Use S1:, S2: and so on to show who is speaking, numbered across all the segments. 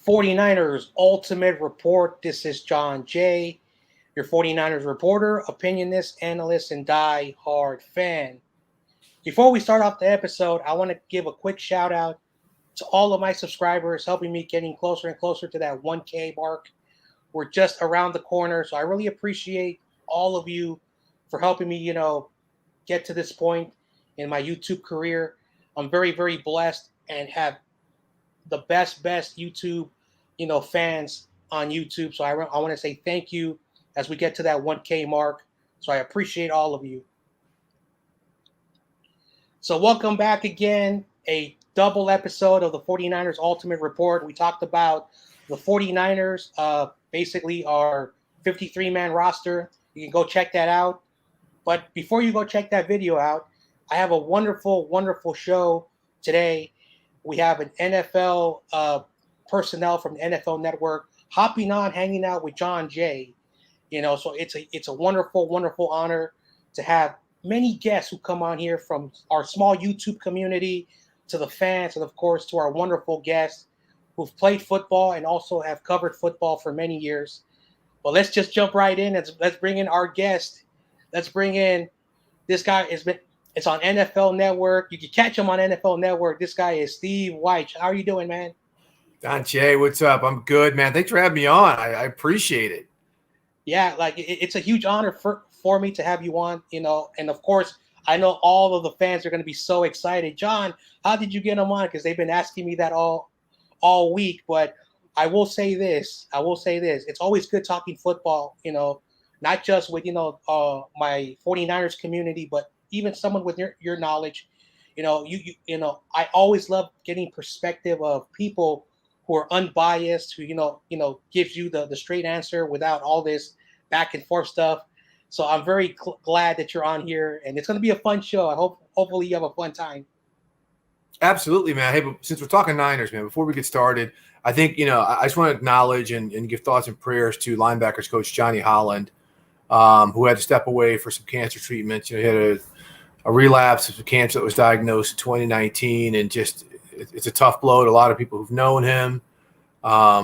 S1: 49ers Ultimate Report. This is Jon Jay, your 49ers reporter, opinionist, analyst, and die-hard fan. Before we start off the episode, I want to give a quick shout out to all of my subscribers, helping me getting closer and closer to that 1K mark. We're just around the corner, so I really appreciate all of you for helping me, get to this point in my YouTube career. I'm very, very blessed and have the best YouTube, fans on YouTube. So I want to say thank you as we get to that 1K mark. So I appreciate all of you. So welcome back again. A double episode of the 49ers Ultimate Report. We talked about the 49ers, basically our 53-man roster. You can go check that out. But before you go check that video out, I have a wonderful, wonderful show today. We have an NFL personnel from the NFL Network hopping on, hanging out with Jon Jay. So it's a wonderful, wonderful honor to have many guests who come on here from our small YouTube community to the fans, and of course to our wonderful guests who've played football and also have covered football for many years. Well, let's just jump right in. Let's bring in our guest. Let's bring in this guy. It's on NFL Network. You can catch him on NFL Network. This guy is Steve Wyche. How are you doing, man?
S2: Jon Jay, what's up? I'm good, man. Thanks for having me on. I appreciate it.
S1: Yeah, it's a huge honor for me to have you on, and of course, I know all of the fans are going to be so excited. Jon, how did you get them on? Because they've been asking me that all week. But I will say this. It's always good talking football, not just with, my 49ers community, but even someone with your knowledge. I always love getting perspective of people who are unbiased, who, gives you the straight answer without all this back and forth stuff. So I'm very glad that you're on here, and it's going to be a fun show. Hopefully you have a fun time.
S2: Absolutely, man. Hey, but since we're talking Niners, man, before we get started, I think, I just want to acknowledge and give thoughts and prayers to linebackers coach Johnny Holland, who had to step away for some cancer treatments. He had a relapse of cancer that was diagnosed in 2019, and just it's a tough blow to a lot of people who've known him.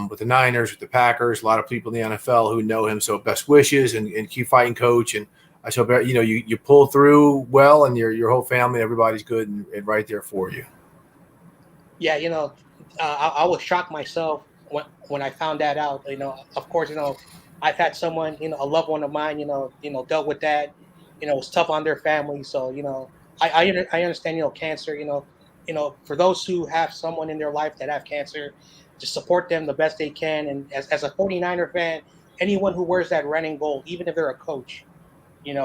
S2: With the Niners, with the Packers, a lot of people in the NFL who know him. So best wishes and keep fighting, coach. And I hope you pull through well, and your whole family, everybody's good and right there for you.
S1: Yeah, I was shocked myself when I found that out. Of course, I've had someone, a loved one of mine, dealt with that. It's tough on their family. So I understand, cancer. For those who have someone in their life that have cancer, just support them the best they can. And as a 49er fan, anyone who wears that red and gold, even if they're a coach, we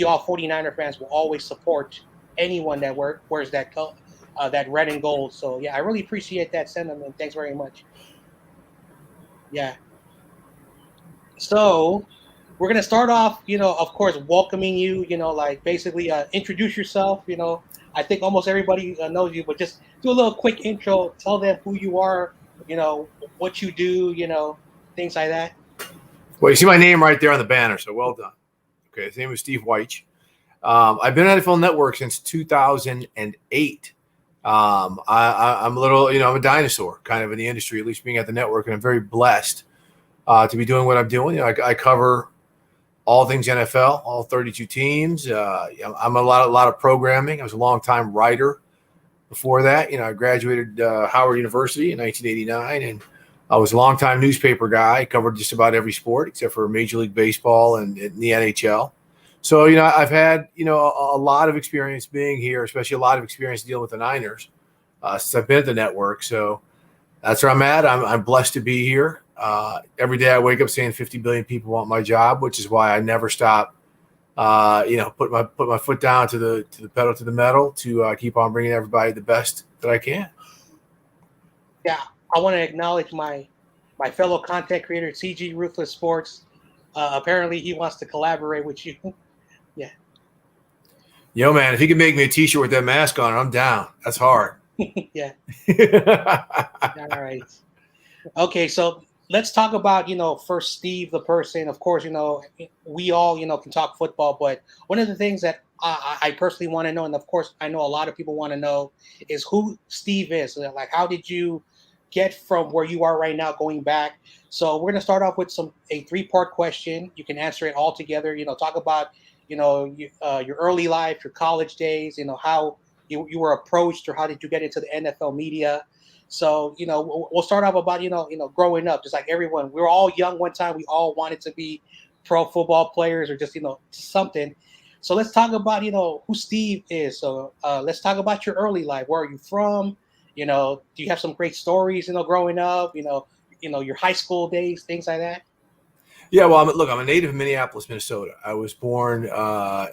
S1: all 49er fans will always support anyone that wears that red and gold. So, yeah, I really appreciate that sentiment. Thanks very much. Yeah. So we're going to start off, of course, welcoming you, basically introduce yourself. I think almost everybody knows you, but just do a little quick intro. Tell them who you are, what you do, things like that.
S2: Well, you see my name right there on the banner, so well done. Okay, his name is Steve Wyche. I've been at NFL Network since 2008. I'm a little, I'm a dinosaur kind of in the industry, at least being at the network, and I'm very blessed to be doing what I'm doing. I cover all things NFL, all 32 teams. I'm a lot of programming. I was a long-time writer. Before that, I graduated Howard University in 1989, and I was a longtime newspaper guy. I covered just about every sport except for Major League Baseball and the NHL. So, I've had, a lot of experience being here, especially a lot of experience dealing with the Niners since I've been at the network. So that's where I'm at. I'm blessed to be here. Every day I wake up saying 50 billion people want my job, which is why I never stop. Put my foot down to the pedal to the metal to keep on bringing everybody the best that I can.
S1: Yeah, I want to acknowledge my fellow content creator, CG Ruthless Sports. Apparently, he wants to collaborate with you. Yeah.
S2: Yo, man, if he can make me a T-shirt with that mask on, I'm down. That's hard.
S1: Yeah. All right. Okay, so let's talk about, first Steve, the person. Of course, we all, can talk football, but one of the things that I personally want to know, and of course, I know a lot of people want to know, is who Steve is. Like, how did you get from where you are right now going back. So we're gonna start off with a 3-part question. You can answer it all together. Talk about your early life, your college days. How you were approached, or how did you get into the NFL media. So we'll start off about growing up, just like everyone. We were all young one time. We all wanted to be pro football players, or just something. So let's talk about who Steve is. So let's talk about your early life. Where are you from? Do you have some great stories? Growing up. Your high school days, things like that.
S2: Yeah, well, I'm a native of Minneapolis, Minnesota. I was born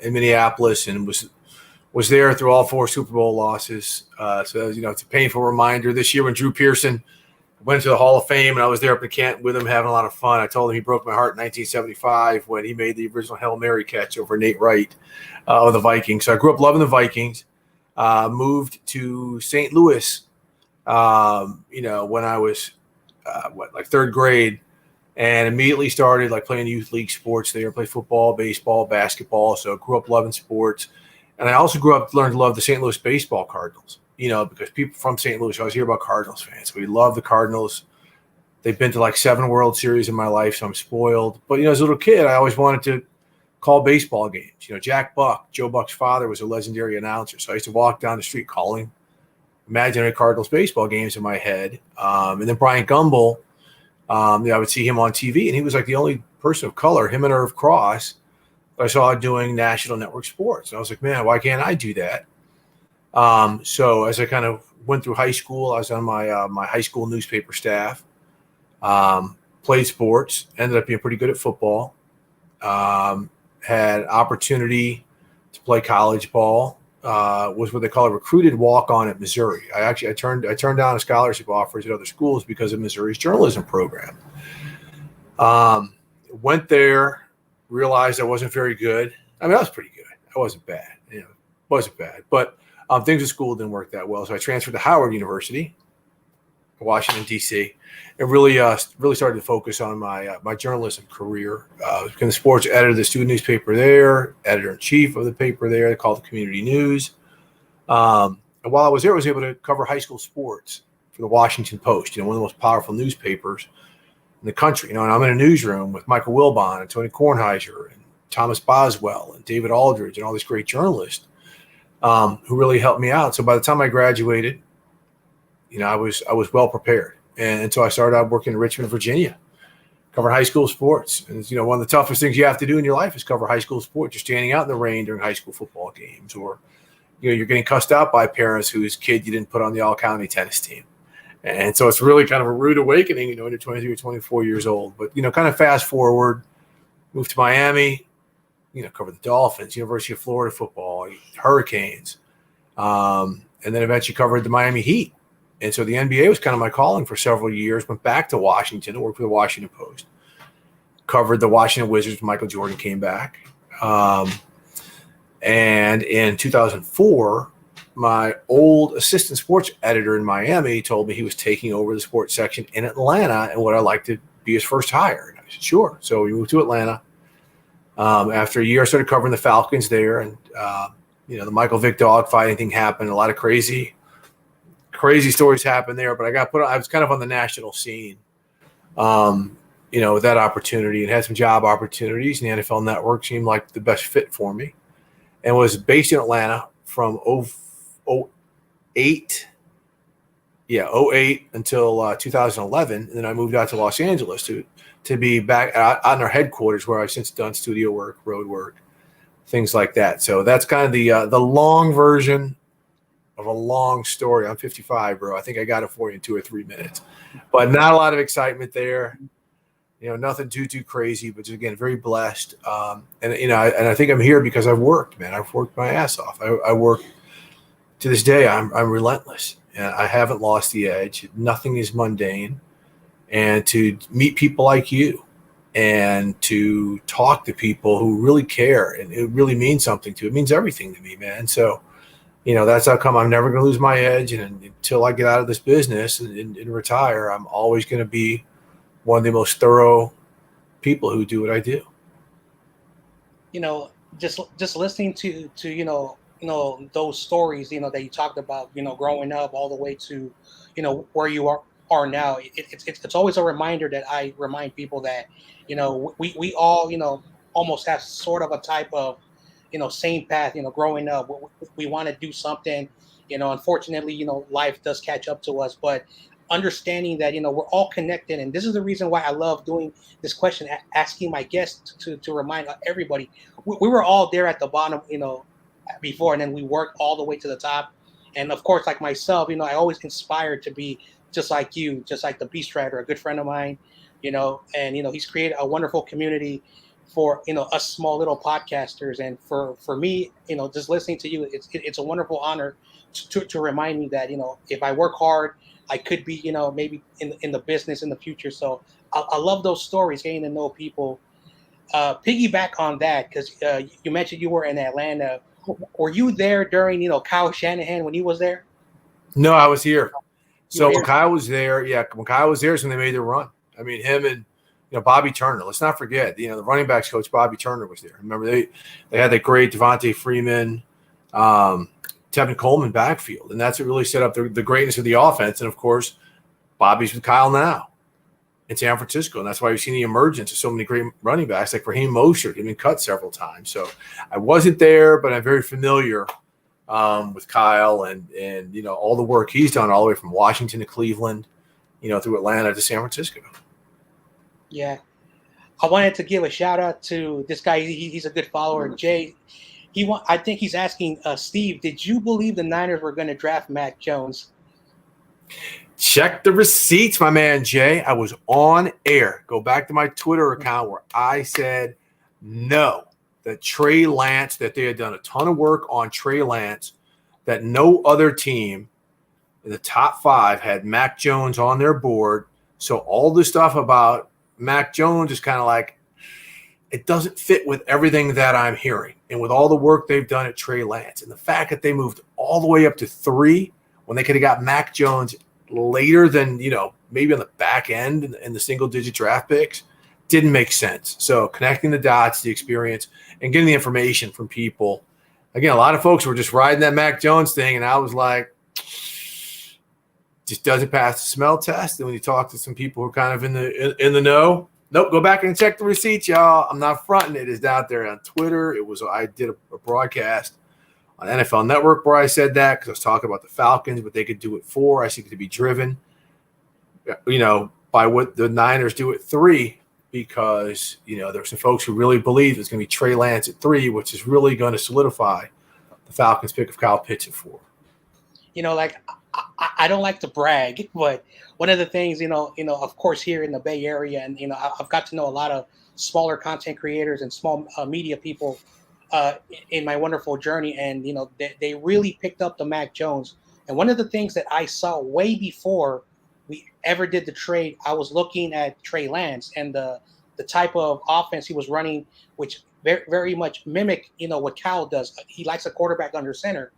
S2: in Minneapolis and was there through all 4 Super Bowl losses. So it's a painful reminder. This year when Drew Pearson went to the Hall of Fame and I was there up in Canton with him having a lot of fun, I told him he broke my heart in 1975 when he made the original Hail Mary catch over Nate Wright of the Vikings. So I grew up loving the Vikings. Moved to St. Louis, when I was like 3rd grade, and immediately started like playing youth league sports there. Played football, baseball, basketball. So grew up loving sports. And I also learned to love the St. Louis baseball Cardinals, because people from St. Louis, I always hear about Cardinals fans. We love the Cardinals. They've been to like 7 World Series in my life, so I'm spoiled. But, as a little kid, I always wanted to call baseball games. Jack Buck, Joe Buck's father, was a legendary announcer. So I used to walk down the street calling imaginary Cardinals baseball games in my head. And then Brian Gumbel, I would see him on TV, and he was like the only person of color, him and Irv Cross, I saw doing national network sports. And I was like, man, why can't I do that? So as I kind of went through high school, I was on my high school newspaper staff, played sports, ended up being pretty good at football, had opportunity to play college ball, was what they call a recruited walk-on at Missouri. I turned down a scholarship offers at other schools because of Missouri's journalism program. Went there, realized I wasn't very good. I mean, I was pretty good. I wasn't bad. Wasn't bad. But things at school didn't work that well. So I transferred to Howard University, Washington, D.C., and really started to focus on my journalism career. Became the sports editor of the student newspaper there, editor-in-chief of the paper there. They called it Community News. And while I was there, I was able to cover high school sports for the Washington Post, one of the most powerful newspapers in the country. And I'm in a newsroom with Michael Wilbon and Tony Kornheiser and Thomas Boswell and David Aldridge and all these great journalists who really helped me out. So by the time I graduated, I was well prepared. And so I started out working in Richmond, Virginia, covering high school sports. And one of the toughest things you have to do in your life is cover high school sports. You're standing out in the rain during high school football games, or you're getting cussed out by parents whose kid you didn't put on the all-county tennis team. And so it's really kind of a rude awakening, when you're 23 or 24 years old. But, kind of fast forward, moved to Miami, covered the Dolphins, University of Florida football, Hurricanes, and then eventually covered the Miami Heat. And so the NBA was kind of my calling for several years. Went back to Washington to work for the Washington Post. Covered the Washington Wizards when Michael Jordan came back. And in 2004, my old assistant sports editor in Miami told me he was taking over the sports section in Atlanta and would I like to be his first hire. And I said, sure. So we moved to Atlanta. After a year, I started covering the Falcons there. And, the Michael Vick dogfighting thing happened. A lot of crazy stories happened there. But I was kind of on the national scene, with that opportunity, and had some job opportunities. And the NFL Network seemed like the best fit for me, and was based in Atlanta from 08 until 2011. And then I moved out to Los Angeles to be back on our headquarters, where I've since done studio work, road work, things like that. So that's kind of the long version of a long story. I'm 55, bro. I think I got it for you in 2 or 3 minutes, but not a lot of excitement there. Nothing too crazy, but just, again, very blessed. And I think I'm here because I've worked, man. I've worked my ass off. I work to this day. I'm relentless, and I haven't lost the edge. Nothing is mundane. And to meet people like you and to talk to people who really care and it really means something to, it means everything to me, man. So, that's how come I'm never going to lose my edge. And until I get out of this business and retire, I'm always going to be one of the most thorough people who do what I do.
S1: Just listening to those stories, that you talked about, growing up all the way to, where you are are now, it's always a reminder that I remind people that, we all, almost have sort of a type of, same path, growing up. We want to do something, unfortunately, life does catch up to us, but understanding that, we're all connected. And this is the reason why I love doing this question, asking my guests to remind everybody, we were all there at the bottom, before, and then we worked all the way to the top. And of course, like myself, I always inspired to be just like you, just like the Beast Rider, a good friend of mine, and he's created a wonderful community for us small little podcasters. And for me, just listening to you, it's a wonderful honor to remind me that if I work hard, I could be maybe in the business in the future. So I love those stories, getting to know people. Piggyback on that, because you mentioned you were in Atlanta. Were you there during Kyle Shanahan when he was there?
S2: No, I was here. So
S1: here?
S2: when Kyle was there, when Kyle was there is when they made their run. I mean, him and Bobby Turner. Let's not forget, the running backs coach Bobby Turner was there. Remember they had that great Devontae Freeman, Tevin Coleman backfield, and that's what really set up the greatness of the offense. And of course, Bobby's with Kyle now in San Francisco, and that's why you've seen the emergence of so many great running backs like Raheem Mostert, been cut several times. So I wasn't there, but I'm very familiar with Kyle and all the work he's done all the way from Washington to Cleveland, through Atlanta to San Francisco.
S1: Yeah. I wanted to give a shout out to this guy. He's a good follower, Jay. I think he's asking Steve, did you believe the Niners were going to draft Mac Jones?
S2: Check the receipts, my man Jay. I was on air. Go back to my Twitter account where I said no, that Trey Lance, that they had done a ton of work on Trey Lance, that no other team in the top 5 had Mac Jones on their board. So all this stuff about Mac Jones is kind of like, it doesn't fit with everything that I'm hearing. And with all the work they've done at Trey Lance and the fact that they moved all the way up to 3 when they could have got Mac Jones later than, maybe on the back end in the single-digit draft picks, didn't make sense. So connecting the dots, the experience, and getting the information from people. Again, a lot of folks were just riding that Mac Jones thing, and I was like, just doesn't pass the smell test. And when you talk to some people who are kind of in the know, nope, go back and check the receipts, y'all. I'm not fronting. It is out there on Twitter. I did a broadcast on NFL Network where I said that because I was talking about the Falcons, what they could do at 4. I seem to be driven, by what the Niners do at 3 because, there's some folks who really believe it's going to be Trey Lance at 3, which is really going to solidify the Falcons' pick of Kyle Pitts at 4.
S1: I don't like to brag, but one of the things, of course, here in the Bay Area, and, I've got to know a lot of smaller content creators and small media people in my wonderful journey. And, they really picked up the Mac Jones. And one of the things that I saw way before we ever did the trade, I was looking at Trey Lance and the type of offense he was running, which very, very much mimic, what Cal does. He likes a quarterback under center.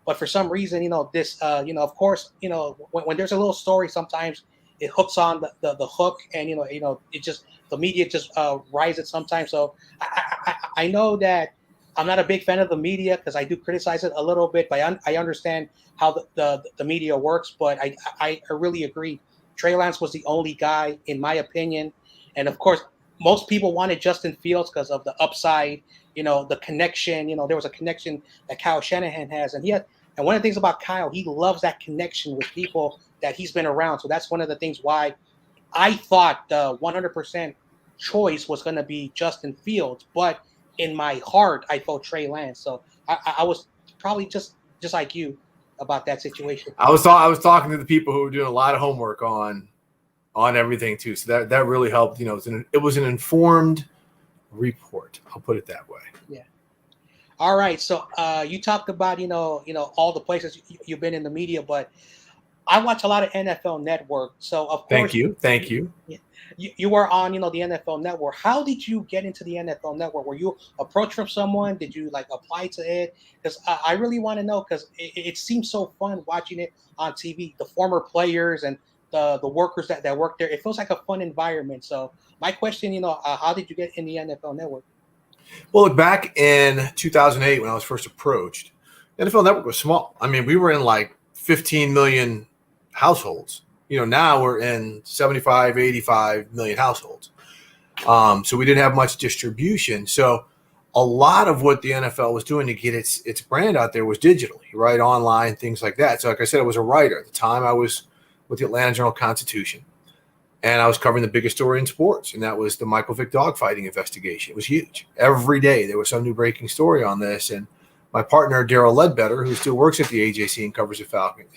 S1: But for some reason, this, of course, when there's a little story, sometimes it hooks on the hook, and it just, the media just rides it sometimes. So I know that I'm not a big fan of the media because I do criticize it a little bit, but I understand how the media works. But I really agree. Trey Lance was the only guy, in my opinion, and of course, most people wanted Justin Fields because of the upside, the connection. There was a connection that Kyle Shanahan has, and and one of the things about Kyle, he loves that connection with people that he's been around. So that's one of the things why I thought the 100% choice was going to be Justin Fields. But in my heart, I felt Trey Lance. So I was probably just like you about that situation.
S2: I was talking to the people who were doing a lot of homework on everything too. So that really helped. It was an informed report. I'll put it that way.
S1: Yeah. All right. So you talked about, all the places you've been in the media, but I watch a lot of NFL Network. So of course,
S2: Thank you.
S1: You were on, the NFL Network. How did you get into the NFL Network? Were you approached from someone? Did you apply to it? Because I really want to know, because it seems so fun watching it on TV. The former players and the workers that work there. It feels like a fun environment. So my question, how did you get in the NFL Network?
S2: Well, look, back in 2008 when I was first approached, the NFL Network was small. I mean, we were in 15 million households now we're in 75, 85 million households. So we didn't have much distribution. So a lot of what the NFL was doing to get its brand out there was digitally, right? Online, things like that. So like I said, I was a writer. At the time, I was with the Atlanta Journal-Constitution, and I was covering the biggest story in sports, and that was the Michael Vick dogfighting investigation. It was huge. Every day there was some new breaking story on this, and my partner, Daryl Ledbetter, who still works at the AJC and covers the Falcons,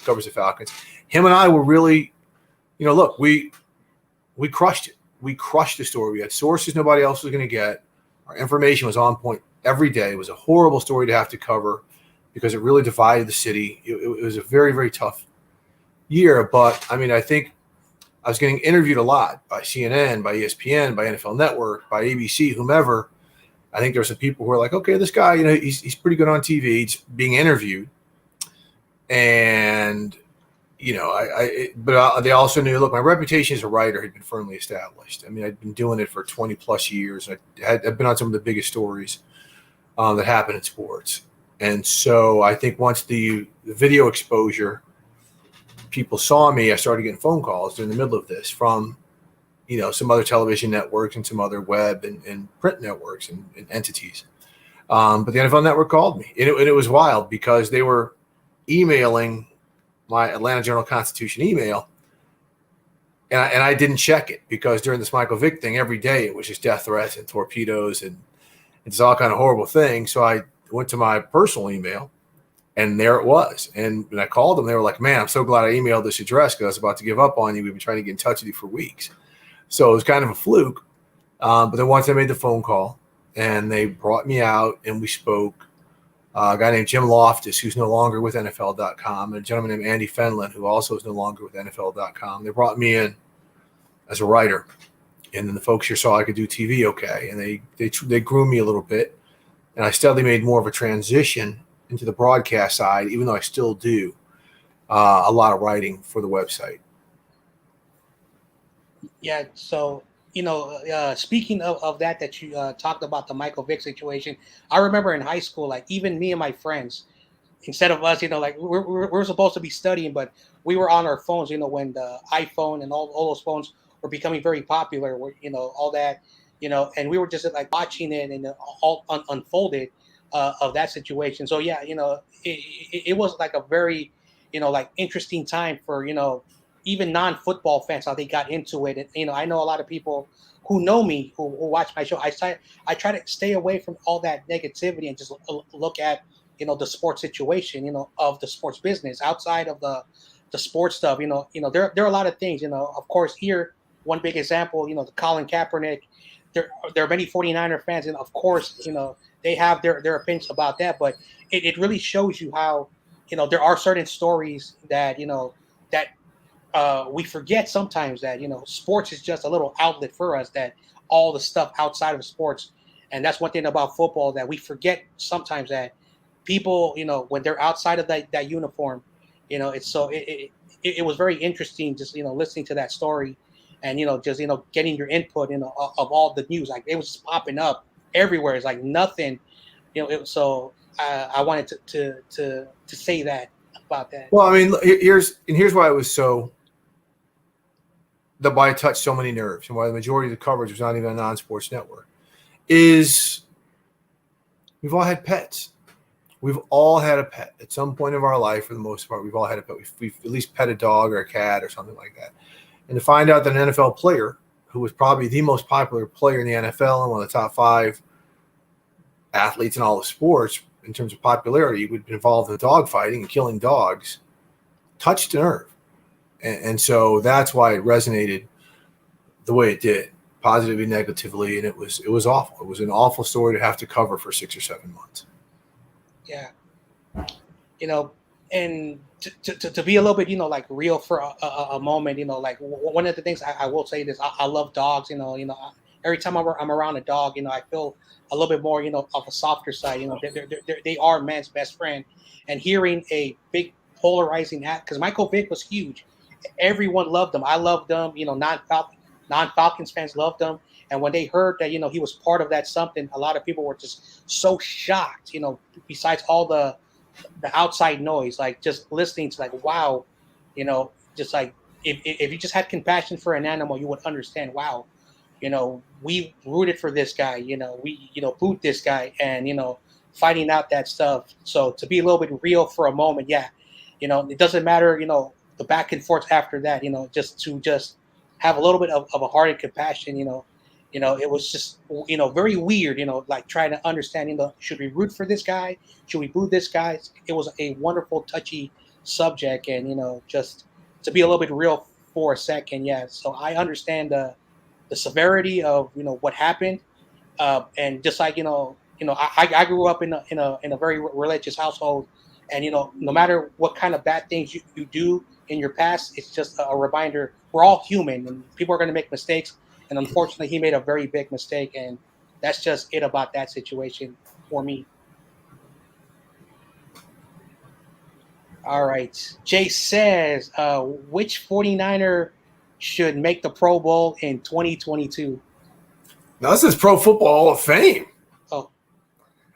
S2: covers the Falcons, him and I were really, look, we crushed it. We crushed the story. We had sources nobody else was going to get. Our information was on point every day. It was a horrible story to have to cover because it really divided the city. It was a very, very tough year. But, I think I was getting interviewed a lot by CNN, by ESPN, by NFL Network, by ABC, whomever. I think there were some people who were like, okay, this guy, he's pretty good on TV. He's being interviewed. And but they also knew, look, my reputation as a writer had been firmly established. I'd been doing it for 20 plus years. I've been on some of the biggest stories that happen in sports. And so I think once the video exposure, people saw me, I started getting phone calls during the middle of this from, some other television networks and some other web and print networks and entities. But the NFL Network called me. And it was wild because they were emailing my Atlanta Journal-Constitution email, and I didn't check it because during this Michael Vick thing, every day it was just death threats and torpedoes and it's all kind of horrible things. So I went to my personal email, and there it was. And when I called them, they were like, man, I'm so glad I emailed this address because I was about to give up on you. We've been trying to get in touch with you for weeks. So it was kind of a fluke. But then once I made the phone call and they brought me out and we spoke, a guy named Jim Loftus, who's no longer with NFL.com, and a gentleman named Andy Fenlon, who also is no longer with NFL.com. They brought me in as a writer, and then the folks here saw I could do TV okay, and they groomed me a little bit, and I steadily made more of a transition into the broadcast side, even though I still do a lot of writing for the website.
S1: Yeah, so speaking of that you talked about the Michael Vick situation, I remember in high school, like even me and my friends, instead of us, like we're supposed to be studying, but we were on our phones, when the iPhone and all those phones were becoming very popular, all that, and we were just like watching it and all unfolded of that situation. So yeah, it was like a very, like interesting time for, even non-football fans, how they got into it. And, I know a lot of people who know me, who watch my show. I try to stay away from all that negativity and just look at, the sports situation, of the sports business outside of the sports stuff. There are a lot of things, of course, here, one big example, the Colin Kaepernick, there are many 49er fans, and of course, they have their opinions about that, but it really shows you how, there are certain stories that, that we forget sometimes that, sports is just a little outlet for us, that all the stuff outside of sports. And that's one thing about football that we forget sometimes, that people, when they're outside of that uniform, it's so it was very interesting just, listening to that story and, just, getting your input, of all the news. Like it was just popping up everywhere. It's like nothing, so I wanted to say that about that.
S2: Well, here's why it was so, why it touched so many nerves and why the majority of the coverage was not even a non-sports network, is we've all had pets. We've all had a pet at some point of our life. For the most part, we've all had a pet. We've at least pet a dog or a cat or something like that. And to find out that an NFL player, who was probably the most popular player in the NFL and one of the top 5 athletes in all of sports in terms of popularity, would be involved in dog fighting and killing dogs, touched a nerve. And so that's why it resonated the way it did, positively, negatively, and it was awful. It was an awful story to have to cover for 6 or 7 months.
S1: Yeah, and to be a little bit, like real for a moment, like one of the things I will say this, I love dogs, every time I'm around a dog, I feel a little bit more, of a softer side, they are man's best friend, and hearing a big polarizing act, because Michael Vick was huge. Everyone loved him. I loved him. Non-Falcons fans loved him. And when they heard that, he was part of that something, a lot of people were just so shocked, besides all the outside noise, like just listening to like, wow, just like if you just had compassion for an animal, you would understand. Wow, we rooted for this guy. We booed this guy, and finding out that stuff. So to be a little bit real for a moment, yeah, it doesn't matter. The back and forth after that. Just to have a little bit of a heart and compassion. It was just very weird. Like trying to understand. Should we root for this guy? Should we boo this guy? It was a wonderful, touchy subject, and just to be a little bit real for a second, yeah. So I understand the severity of what happened, and just like I grew up in a very religious household, and no matter what kind of bad things you do in your past, it's just a reminder we're all human and people are going to make mistakes, and unfortunately he made a very big mistake, and that's just it about that situation for me. All right. Jay says, which 49er should make the Pro Bowl in 2022?
S2: Now, this is Pro Football Hall of Fame.
S1: Oh.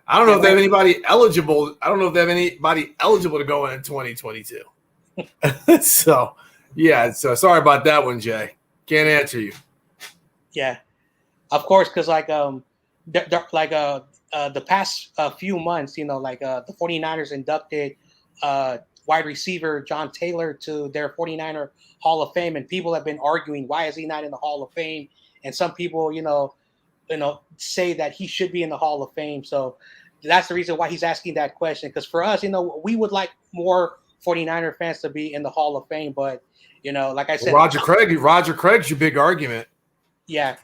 S2: I don't know if they have anybody eligible. I don't know if they have anybody eligible to go in 2022. So, yeah. So, sorry about that one, Jay. Can't answer you.
S1: Yeah. Of course, because the past few months, the 49ers inducted wide receiver John Taylor to their 49er Hall of Fame, and people have been arguing, why is he not in the Hall of Fame? And some people, say that he should be in the Hall of Fame. So that's the reason why he's asking that question. Because for us, we would like more 49er fans to be in the Hall of Fame, but like I said,
S2: Roger Craig's your big argument.
S1: Yeah,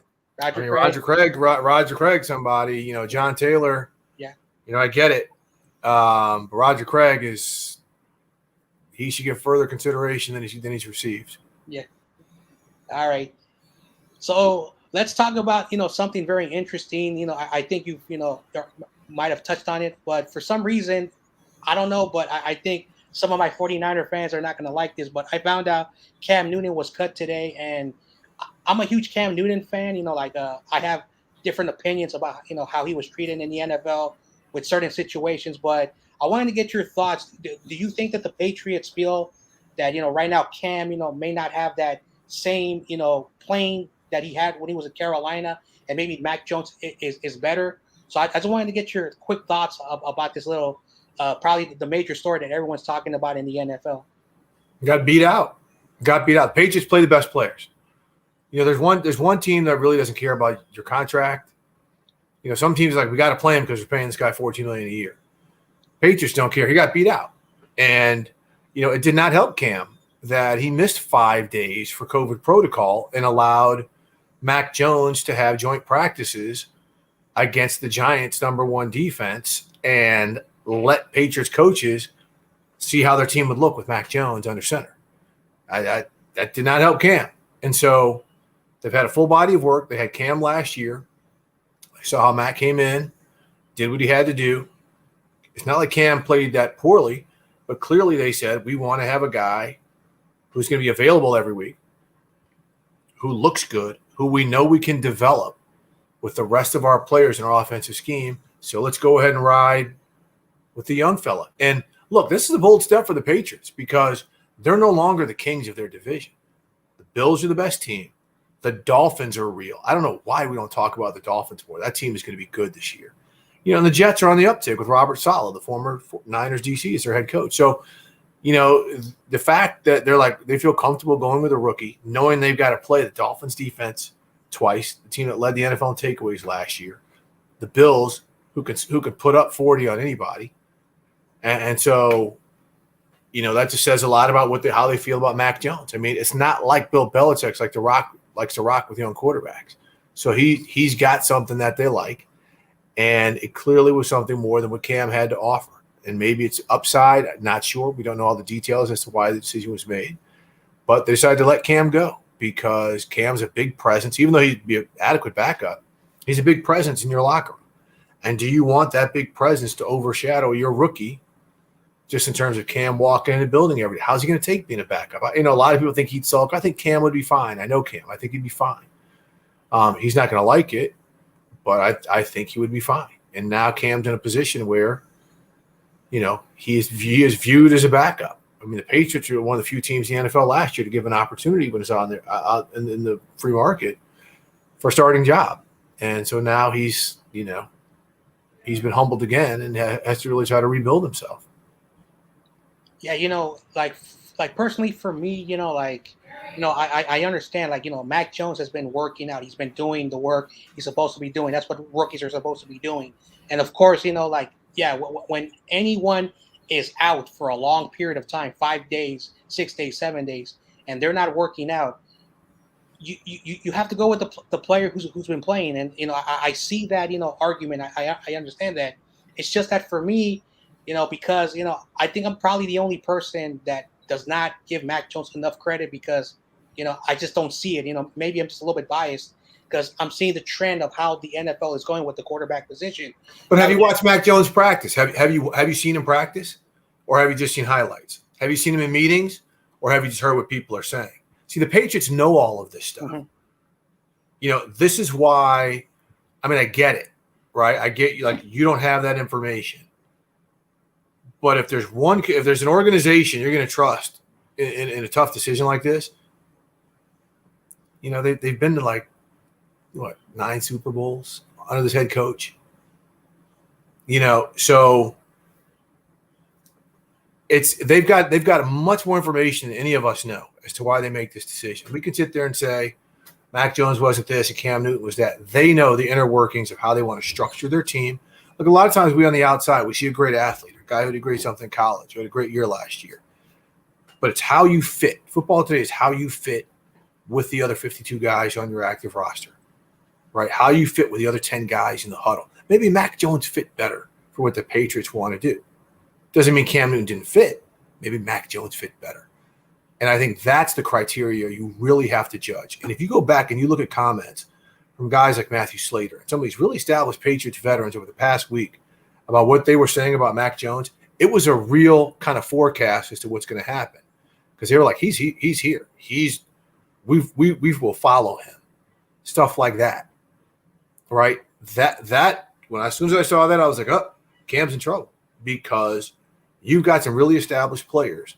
S2: Roger Craig, somebody, John Taylor.
S1: Yeah,
S2: I get it. But Roger Craig he should get further consideration than he's received.
S1: Yeah. All right. So let's talk about something very interesting. I think you might have touched on it, but for some reason, I don't know, but I think some of my 49er fans are not going to like this. But I found out Cam Newton was cut today, and I'm a huge Cam Newton fan. I have different opinions about how he was treated in the NFL with certain situations, but I wanted to get your thoughts. Do you think that the Patriots feel that right now Cam may not have that same playing that he had when he was in Carolina, and maybe Mac Jones is better? So I just wanted to get your quick thoughts about this little probably the major story that everyone's talking about in the NFL.
S2: Got beat out. The Patriots play the best players. There's one team that really doesn't care about your contract. Some teams are like, we got to play him because we're paying this guy $14 million a year. Patriots don't care. He got beat out. And, it did not help Cam that he missed 5 days for COVID protocol and allowed Mac Jones to have joint practices against the Giants' #1 defense and let Patriots coaches see how their team would look with Mac Jones under center. That did not help Cam. And so they've had a full body of work. They had Cam last year. I saw how Mac came in, did what he had to do. It's not like Cam played that poorly, but clearly they said, we want to have a guy who's going to be available every week, who looks good, who we know we can develop with the rest of our players in our offensive scheme. So let's go ahead and ride with the young fella. And look, this is a bold step for the Patriots because they're no longer the kings of their division. The Bills are the best team. The Dolphins are real. I don't know why we don't talk about the Dolphins more. That team is going to be good this year. And the Jets are on the uptick with Robert Saleh, the former Niners DC, as their head coach. So, the fact that they feel comfortable going with a rookie, knowing they've got to play the Dolphins defense twice, the team that led the NFL in takeaways last year, the Bills who can put up 40 on anybody, and so, that just says a lot about how they feel about Mac Jones. I mean, it's not like Bill Belichick's likes to rock with young quarterbacks. So he's got something that they like. And it clearly was something more than what Cam had to offer. And maybe it's upside. Not sure. We don't know all the details as to why the decision was made. But they decided to let Cam go because Cam's a big presence. Even though he'd be an adequate backup, he's a big presence in your locker room. And do you want that big presence to overshadow your rookie just in terms of Cam walking in the building every day? How's he going to take being a backup? A lot of people think he'd sulk. I think Cam would be fine. I know Cam. I think he'd be fine. He's not going to like it. But I think he would be fine. And now Cam's in a position where, he is viewed as a backup. I mean, the Patriots are one of the few teams in the NFL last year to give an opportunity when it's on there in the free market for a starting job. And so now he's been humbled again and has to really try to rebuild himself.
S1: Yeah, like personally for me, I understand, Mac Jones has been working out. He's been doing the work he's supposed to be doing. That's what rookies are supposed to be doing. And of course, when anyone is out for a long period of time, 5 days, 6 days, 7 days, and they're not working out, you have to go with the player who's been playing. And I see that argument. I understand that. It's just that for me, because I think I'm probably the only person that does not give Mac Jones enough credit, because I just don't see it. Maybe I'm just a little bit biased because I'm seeing the trend of how the NFL is going with the quarterback position.
S2: But have you watched Mac Jones practice? Have you seen him practice, or have you just seen highlights? Have you seen him in meetings, or have you just heard what people are saying? See, the Patriots know all of this stuff. Mm-hmm. This is why. I mean, I get it, right? I get you don't have that information. But if there's an organization you're going to trust in a tough decision like this, they've been to 9 Super Bowls under this head coach. So they've got much more information than any of us know as to why they make this decision. We can sit there and say Mac Jones wasn't this and Cam Newton was that. They know the inner workings of how they want to structure their team. Look, a lot of times we on the outside, we see a great athlete, a guy who did great something in college, who had a great year last year. But it's how you fit. Football today is how you fit with the other 52 guys on your active roster, right? How you fit with the other 10 guys in the huddle. Maybe Mac Jones fit better for what the Patriots want to do. Doesn't mean Cam Newton didn't fit. Maybe Mac Jones fit better. And I think that's the criteria you really have to judge. And if you go back and you look at comments from guys like Matthew Slater and some of these really established Patriots veterans over the past week about what they were saying about Mac Jones, it was a real kind of forecast as to what's going to happen. Because they were like, he's here. We will follow him. Stuff like that. Right? That as soon as I saw that, I was like, oh, Cam's in trouble. Because you've got some really established players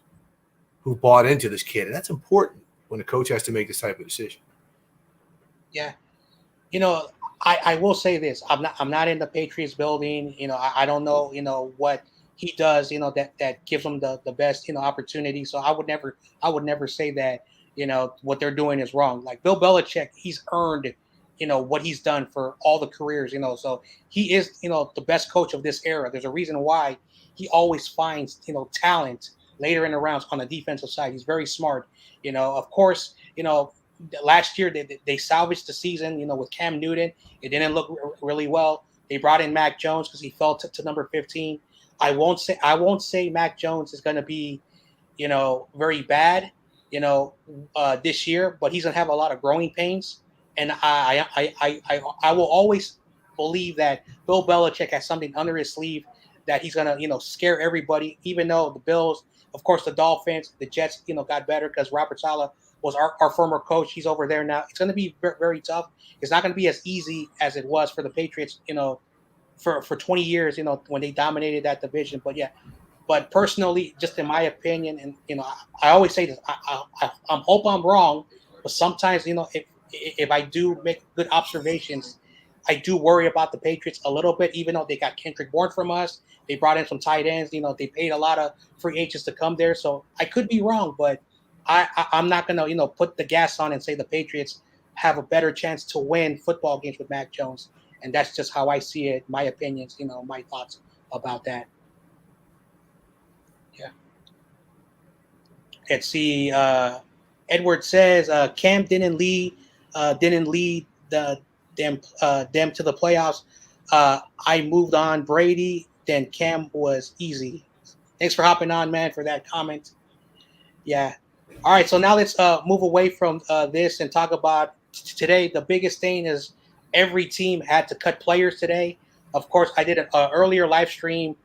S2: who bought into this kid. And that's important when a coach has to make this type of decision.
S1: Yeah. I will say this. I'm not in the Patriots building. I don't know, what he does, that gives him the best, opportunity. So I would never say that, what they're doing is wrong. Like Bill Belichick, he's earned, what he's done for all the careers, so he is, the best coach of this era. There's a reason why he always finds, talent later in the rounds on the defensive side. He's very smart. Of course, last year they salvaged the season, with Cam Newton. It didn't look really well. They brought in Mac Jones because he fell to number 15. I won't say Mac Jones is going to be, very bad, this year, but he's going to have a lot of growing pains. And I will always believe that Bill Belichick has something under his sleeve that he's going to, scare everybody, even though the Bills, of course, the Dolphins, the Jets, got better because Robert Saleh was our former coach. He's over there now. It's going to be very, very tough. It's not going to be as easy as it was for the Patriots, for 20 years, when they dominated that division. But yeah, but personally, just in my opinion, and, I always say this, I hope I'm wrong, but sometimes, if I do make good observations, I do worry about the Patriots a little bit, even though they got Kendrick Bourne from us. They brought in some tight ends. They paid a lot of free agents to come there. So I could be wrong, but I'm not going to, put the gas on and say the Patriots have a better chance to win football games with Mac Jones. And that's just how I see it, my opinions, my thoughts about that. Yeah. Let's see. Edward says Cam didn't lead them to the playoffs. I moved on Brady, then Cam was easy. Thanks for hopping on, man, for that comment. Yeah. All right, so now let's move away from this and talk about today. The biggest thing is every team had to cut players today. Of course, I did an earlier live stream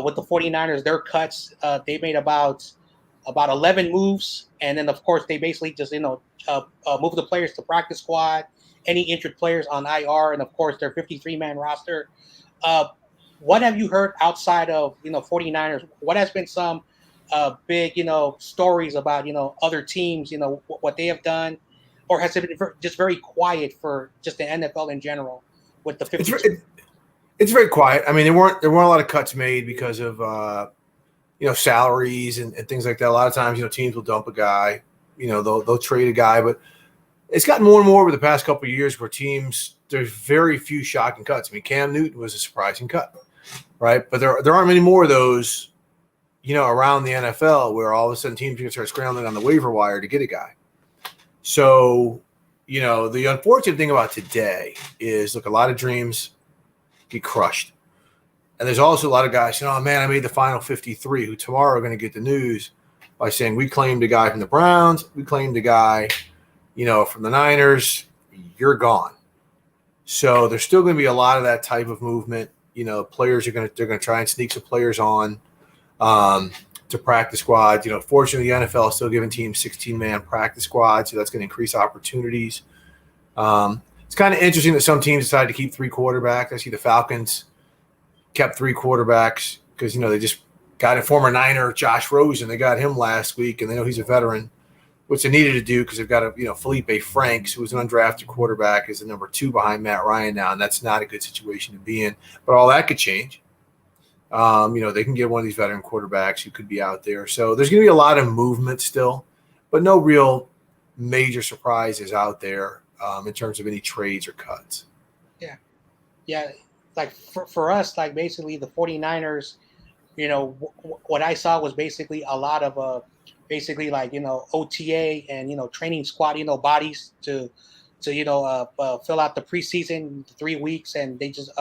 S1: with the 49ers, their cuts. They made about 11 moves, and then, of course, they basically just, move the players to practice squad, any injured players on IR, and, of course, their 53-man roster. What have you heard outside of, 49ers? What has been some big, stories about, other teams, what they have done, or has it been just very quiet for just the NFL in general with the 52?
S2: It's very quiet. I mean, there weren't a lot of cuts made because of salaries and things like that. A lot of times, teams will dump a guy. They'll trade a guy, but it's gotten more and more over the past couple of years where there's very few shocking cuts. I mean, Cam Newton was a surprising cut, right? But there aren't many more of those, around the NFL where all of a sudden teams are going to start scrambling on the waiver wire to get a guy. So, the unfortunate thing about today is, look, a lot of dreams get crushed. And there's also a lot of guys saying, oh, man, I made the final 53, who tomorrow are going to get the news by saying, we claimed a guy from the Browns, we claimed a guy, from the Niners, you're gone. So there's still going to be a lot of that type of movement. Players they're going to try and sneak some players on to practice squads. Fortunately, the NFL is still giving teams 16-man practice squads, so that's going to increase opportunities. It's kind of interesting that some teams decided to keep 3 quarterbacks. I see the Falcons kept 3 quarterbacks because, they just got a former Niner, Josh Rosen. They got him last week, and they know he's a veteran, which they needed to do because they've got Felipe Franks, who was an undrafted quarterback, is the number 2 behind Matt Ryan now, and that's not a good situation to be in. But all that could change. They can get one of these veteran quarterbacks who could be out there. So there's going to be a lot of movement still, but no real major surprises out there in terms of any trades or cuts.
S1: Yeah. Like for us, like basically the 49ers, what I saw was basically a lot of OTA and, training squad, bodies to fill out the preseason 3 weeks. And they just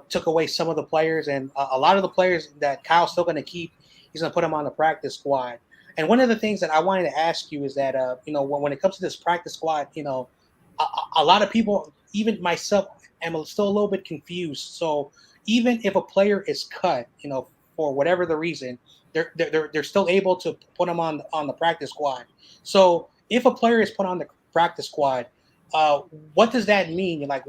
S1: took away some of the players, and a lot of the players that Kyle's still going to keep, he's going to put them on the practice squad. And one of the things that I wanted to ask you is that, when it comes to this practice squad, a lot of people, even myself, am still a little bit confused. So even if a player is cut, for whatever the reason, they're still able to put them on the practice squad. So if a player is put on the practice squad, what does that mean? Like,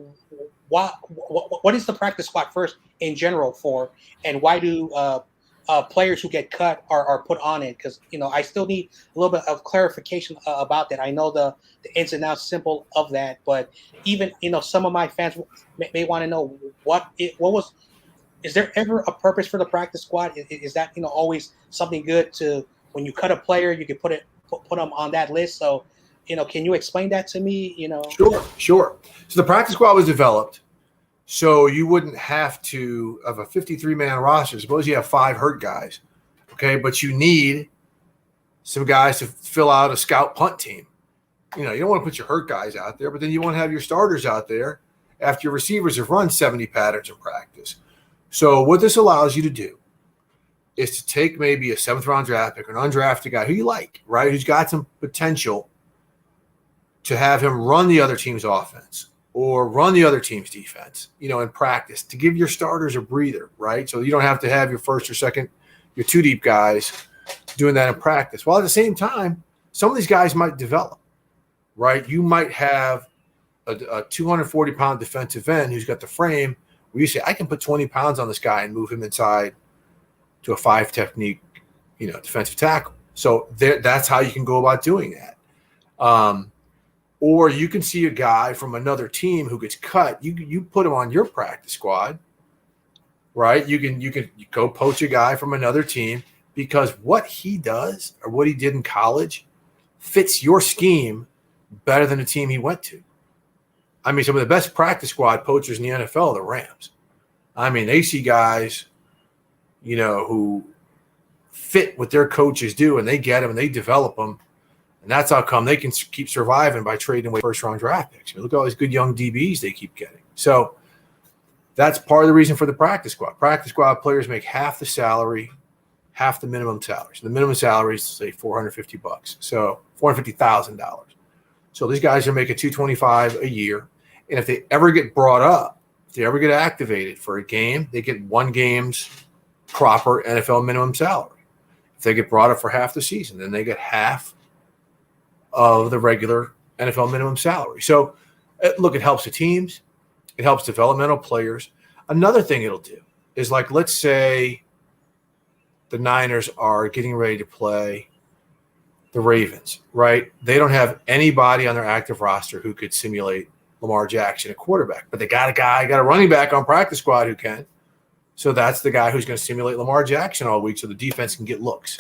S1: what is the practice squad first in general for, and why do players who get cut are put on it? Because I still need a little bit of clarification about that. I know the ins and outs simple of that, but even some of my fans may want to know is there ever a purpose for the practice squad? Is that always something good to, when you cut a player, you can put them on that list? So can you explain that to me?
S2: Sure. So the practice squad was developed so you wouldn't have to have a 53-man roster. Suppose you have 5 hurt guys, okay, but you need some guys to fill out a scout punt team. You don't want to put your hurt guys out there, but then you want to have your starters out there after your receivers have run 70 patterns in practice. So what this allows you to do is to take maybe a 7th-round draft pick or an undrafted guy who you like, right, who's got some potential, to have him run the other team's offense or run the other team's defense, in practice, to give your starters a breather, right? So you don't have to have your first or second, your 2 deep guys doing that in practice. While at the same time, some of these guys might develop, right? You might have a 240-pound defensive end who's got the frame where you say, I can put 20 pounds on this guy and move him inside to a 5 technique, defensive tackle. So that's how you can go about doing that. Or you can see a guy from another team who gets cut. You put him on your practice squad, right? You can go poach a guy from another team because what he does or what he did in college fits your scheme better than the team he went to. I mean, some of the best practice squad poachers in the NFL are the Rams. I mean, they see guys, who fit what their coaches do, and they get them and they develop them. And that's how come they can keep surviving by trading away first-round draft picks. Look at all these good young DBs they keep getting. So that's part of the reason for the practice squad. Practice squad players make half the salary, half the minimum salary. So the minimum salary is, say, $450. So $450,000. So these guys are making $225 a year. And if they ever get brought up, if they ever get activated for a game, they get 1 game's proper NFL minimum salary. If they get brought up for half the season, then they get half of the regular NFL minimum salary. So, look, it helps the teams. It helps developmental players. Another thing it'll do is, like, let's say the Niners are getting ready to play the Ravens, right? They don't have anybody on their active roster who could simulate Lamar Jackson, a quarterback, but they got a running back on practice squad who can. So that's the guy who's going to simulate Lamar Jackson all week so the defense can get looks.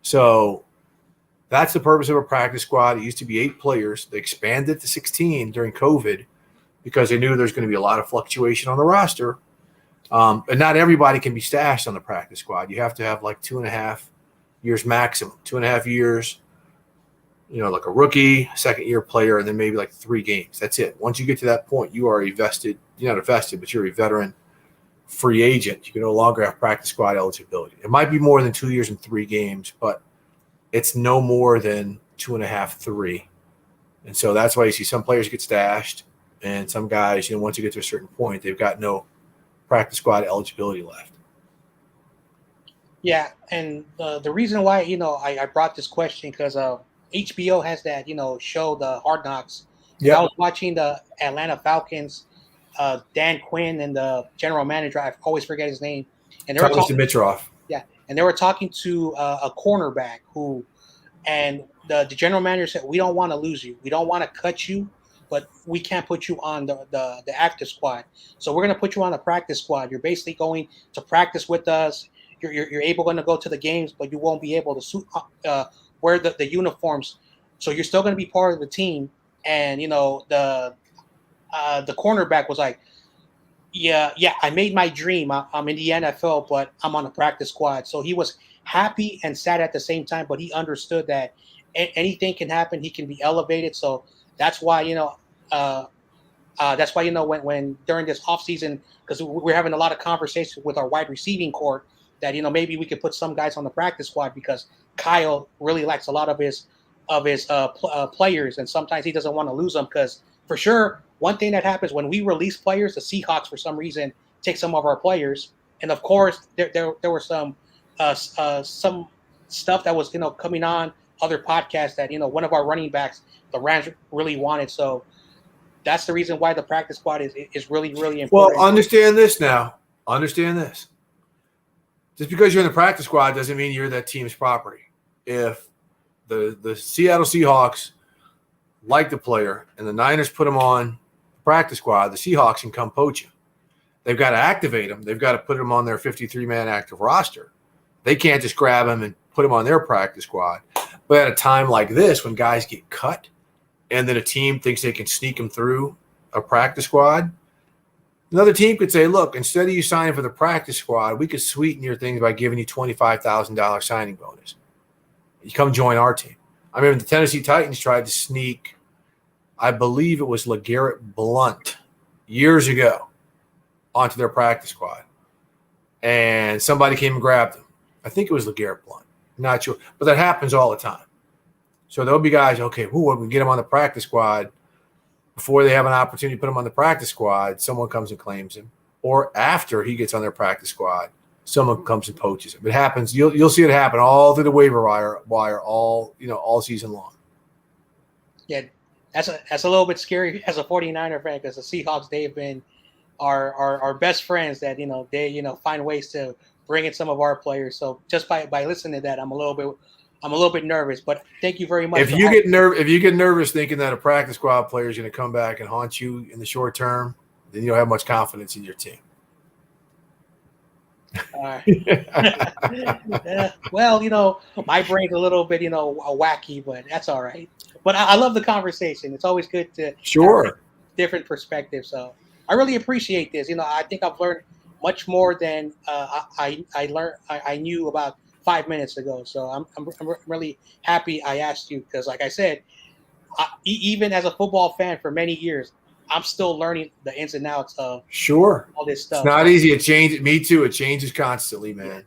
S2: So that's the purpose of a practice squad. It used to be 8 players. They expanded to 16 during COVID because they knew there's going to be a lot of fluctuation on the roster. And not everybody can be stashed on the practice squad. You have to have like 2.5 years maximum, 2.5 years, like a rookie, second-year player, and then maybe like 3 games. That's it. Once you get to that point, you are you're not a vested, but you're a veteran free agent. You can no longer have practice squad eligibility. It might be more than 2 years and 3 games, but it's no more than 2.5, 3. And so that's why you see some players get stashed and some guys, once you get to a certain point, they've got no practice squad eligibility left.
S1: Yeah, and the reason why, I brought this question because HBO has that, show, the Hard Knocks. Yeah. I was watching the Atlanta Falcons, Dan Quinn and the general manager, I always forget his name. And they were talking,
S2: Dimitroff.
S1: Yeah, and they were talking to a cornerback and the general manager said, we don't want to lose you. We don't want to cut you, but we can't put you on the active squad. So we're going to put you on the practice squad. You're basically going to practice with us. You're able to go to the games, but you won't be able to wear the uniforms. So you're still going to be part of the team. And, the cornerback was like, yeah, I made my dream. I'm in the NFL, but I'm on the practice squad. So he was happy and sad at the same time, but he understood that anything can happen. He can be elevated. So that's why, when during this offseason, because we're having a lot of conversations with our wide receiving core, that, maybe we could put some guys on the practice squad because Kyle really likes a lot of his players, and sometimes he doesn't want to lose them because for sure, one thing that happens when we release players, the Seahawks for some reason take some of our players, and of course there were some stuff that was coming on other podcasts that one of our running backs, the Rams, really wanted. So that's the reason why the practice squad is really, really important.
S2: Well, understand this now. Understand this. Just because you're in the practice squad doesn't mean you're that team's property. If the Seattle Seahawks like the player and the Niners put him on the practice squad, the Seahawks can come poach him. They've got to activate him. They've got to put him on their 53-man active roster. They can't just grab him and put him on their practice squad. But at a time like this, when guys get cut and then a team thinks they can sneak him through a practice squad, another team could say, look, instead of you signing for the practice squad, we could sweeten your things by giving you $25,000 signing bonus. You come join our team. I remember the Tennessee Titans tried to sneak, I believe it was LeGarrette Blount years ago, onto their practice squad. And somebody came and grabbed him. I think it was LeGarrette Blount. Not sure. But that happens all the time. So there'll be guys, okay, we can get him on the practice squad. Before they have an opportunity to put him on the practice squad, someone comes and claims him. Or after he gets on their practice squad, someone comes and poaches him. It happens. You'll see it happen all through the waiver wire all season long.
S1: Yeah, that's a little bit scary as a 49er fan because the Seahawks, they've been our best friends that they find ways to bring in some of our players. So just by listening to that, I'm a little bit nervous. But thank you very much.
S2: If you get nervous thinking that a practice squad player is going to come back and haunt you in the short term, then you don't have much confidence in your team.
S1: Well, my brain's a little bit, wacky, but that's all right. But I love the conversation. It's always good to
S2: have
S1: different perspectives. So I really appreciate this. I think I've learned much more than I knew about 5 minutes ago. So I'm really happy I asked you because, like I said, even as a football fan for many years, I'm still learning the ins and outs of all this stuff.
S2: It's not easy. It changes. Me too. It changes constantly, man.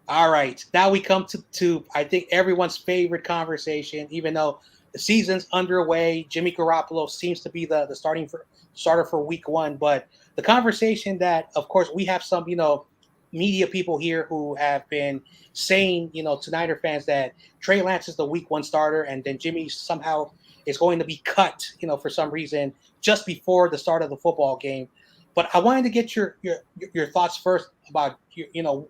S1: All right. Now we come to I think everyone's favorite conversation, even though the season's underway. Jimmy Garoppolo seems to be the starter for week 1. But the conversation that, of course, we have some, media people here who have been saying, to Niner fans that Trey Lance is the week 1 starter and then Jimmy somehow is going to be cut, for some reason just before the start of the football game. But I wanted to get your thoughts first about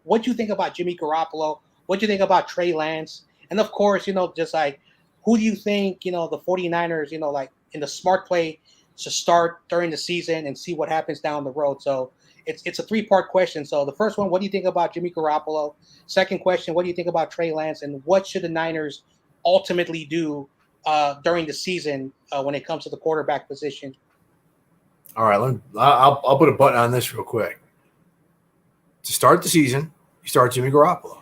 S1: what you think about Jimmy Garoppolo, what you think about Trey Lance, and of course, just like who do you think, the 49ers, like in the smart play to start during the season and see what happens down the road. So it's a three-part question. So the first one, what do you think about Jimmy Garoppolo? Second question, what do you think about Trey Lance, and what should the Niners ultimately do during the season when it comes to the quarterback position?
S2: All right, I'll put a button on this real quick. To start the season, you start Jimmy Garoppolo.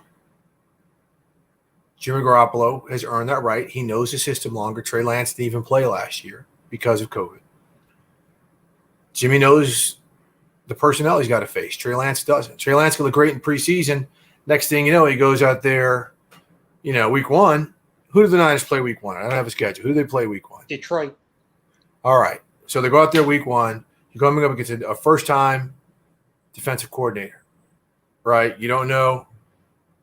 S2: Jimmy Garoppolo has earned that right. He knows the system longer. Trey Lance didn't even play last year because of COVID. Jimmy knows the personnel he's got to face. Trey Lance doesn't. Trey Lance can look great in preseason. Next thing you know, he goes out there, week one. Who do the Niners play week one? I don't have a schedule. Who do they play week one?
S1: Detroit.
S2: All right. So they go out there week one. You're coming up against a first-time defensive coordinator, right? You don't know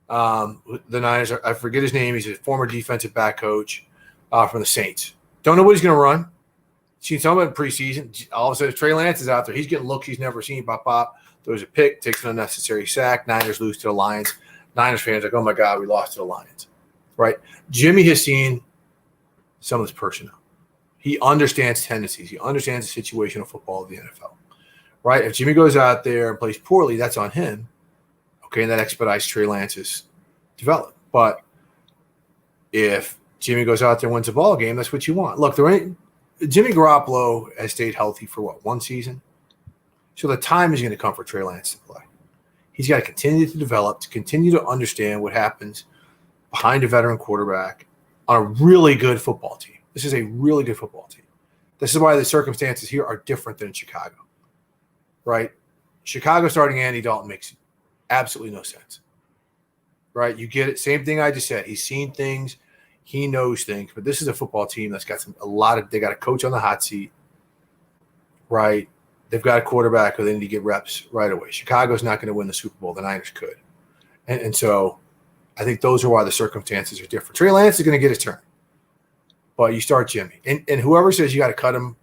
S2: the Niners. I forget his name. He's a former defensive back coach from the Saints. Don't know what he's going to run. Seen some of it in preseason. All of a sudden, Trey Lance is out there. He's getting looks he's never seen. Pop. Throws a pick, takes an unnecessary sack. Niners lose to the Lions. Niners fans are like, oh, my God, we lost to the Lions, right? Jimmy has seen some of this personnel. He understands tendencies. He understands the situational football of the NFL, right? If Jimmy goes out there and plays poorly, that's on him, okay, and that expedites Trey Lance's development. But if Jimmy goes out there and wins a ball game, that's what you want. Look, Jimmy Garoppolo has stayed healthy for, one season? So the time is going to come for Trey Lance to play. He's got to continue to develop, to continue to understand what happens behind a veteran quarterback on a really good football team. This is a really good football team. This is why the circumstances here are different than in Chicago, right? Chicago starting Andy Dalton makes absolutely no sense, right? You get it. Same thing I just said. He's seen things. He knows things. But this is a football team that's got they got a coach on the hot seat, right? They've got a quarterback who they need to get reps right away. Chicago's not going to win the Super Bowl. The Niners could. And so I think those are why the circumstances are different. Trey Lance is going to get his turn. But you start Jimmy. And whoever says you got to cut him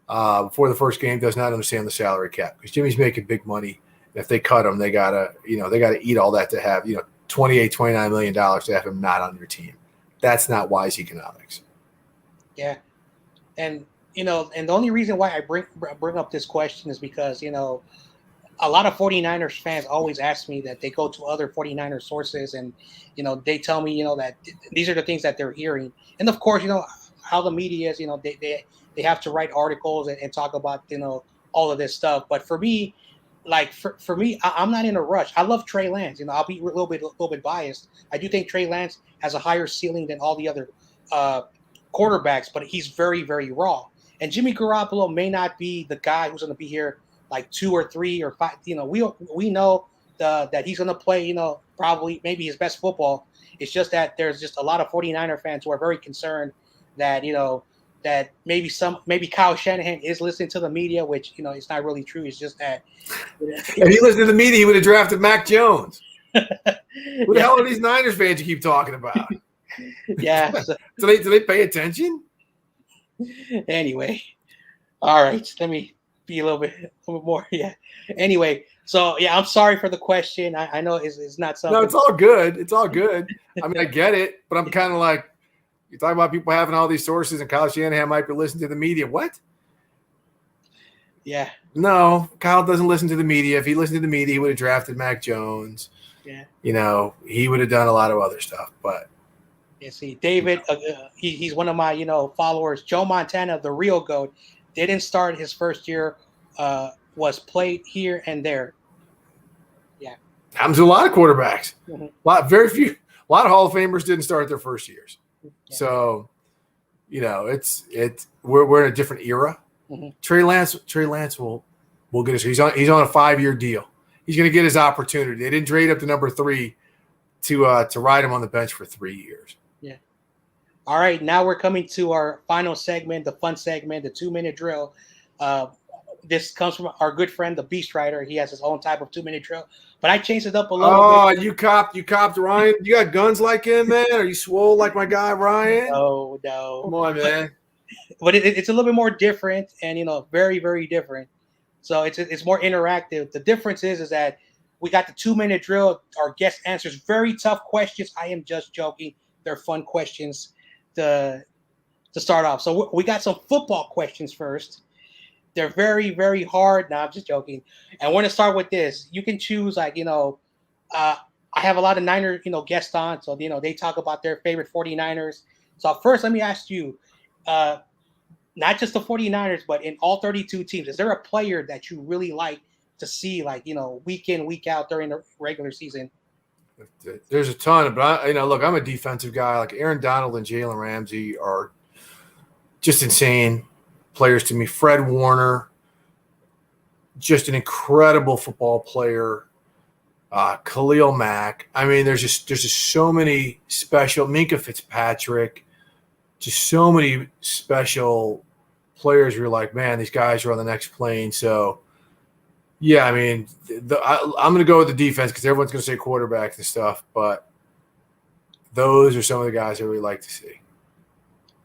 S2: before the first game does not understand the salary cap, because Jimmy's making big money. If they cut him, they gotta eat all that to have, $28, $29 million to have him not on your team. That's not wise economics.
S1: Yeah. And and the only reason why I bring up this question is because, a lot of 49ers fans always ask me that they go to other 49ers sources and, they tell me, that these are the things that they're hearing. And of course, how the media is, they have to write articles and talk about, all of this stuff. But for me, for me, I'm not in a rush. I love Trey Lance. I'll be a little bit biased. I do think Trey Lance has a higher ceiling than all the other quarterbacks, but he's very, very raw. And Jimmy Garoppolo may not be the guy who's going to be here like 2 or 3 or 5. We know that he's going to play, probably maybe his best football. It's just that there's just a lot of 49er fans who are very concerned that, that maybe Kyle Shanahan is listening to the media, which, it's not really true. It's just that.
S2: If he listened to the media, he would have drafted Mac Jones. Who the hell are these Niners fans you keep talking about?
S1: Yeah.
S2: Do they pay attention?
S1: Anyway. All right. Let me be a little bit more. Yeah. Anyway. So, yeah, I'm sorry for the question. I know it's not something.
S2: No, it's all good. It's all good. I mean, I get it, but I'm kind of like, you're talking about people having all these sources and Kyle Shanahan might be listening to the media. What?
S1: Yeah.
S2: No, Kyle doesn't listen to the media. If he listened to the media, he would have drafted Mac Jones.
S1: Yeah.
S2: He would have done a lot of other stuff. But
S1: yeah, see, David, he's one of my, followers. Joe Montana, the real GOAT, didn't start his first year, was played here and there. Yeah.
S2: Happens to a lot of quarterbacks.
S1: Mm-hmm.
S2: A lot of Hall of Famers didn't start their first years. Yeah. So, we're in a different era. Mm-hmm. Trey Lance will get his. He's on a 5-year deal. He's going to get his opportunity. They didn't trade up to number 3 to ride him on the bench for 3 years.
S1: Yeah. All right, now we're coming to our final segment, the fun segment, the 2-minute drill. This comes from our good friend, the Beast Rider. He has his own type of 2-minute drill, but I changed it up a little bit.
S2: Oh, you copped Ryan? You got guns like him, man? Are you swole like my guy Ryan?
S1: No.
S2: Come on, man.
S1: But it's a little bit more different and, very, very different. So it's more interactive. The difference is that we got the 2-minute drill. Our guest answers very tough questions. I am just joking. They're fun questions to start off. So we got some football questions first. They're very, very hard. Now I'm just joking. And I want to start with this. You can choose I have a lot of Niner, guests on. So, they talk about their favorite 49ers. So first, let me ask you, not just the 49ers, but in all 32 teams, is there a player that you really like to see, week in, week out during the regular season?
S2: There's a ton, but look, I'm a defensive guy. Like Aaron Donald and Jalen Ramsey are just insane players to me. Fred Warner, just an incredible football player. Khalil Mack. I mean, there's just so many special. Minka Fitzpatrick. Just so many special players. You're like, man, these guys are on the next plane. So, yeah, I mean, I'm going to go with the defense because everyone's going to say quarterbacks and stuff. But those are some of the guys I really like to see.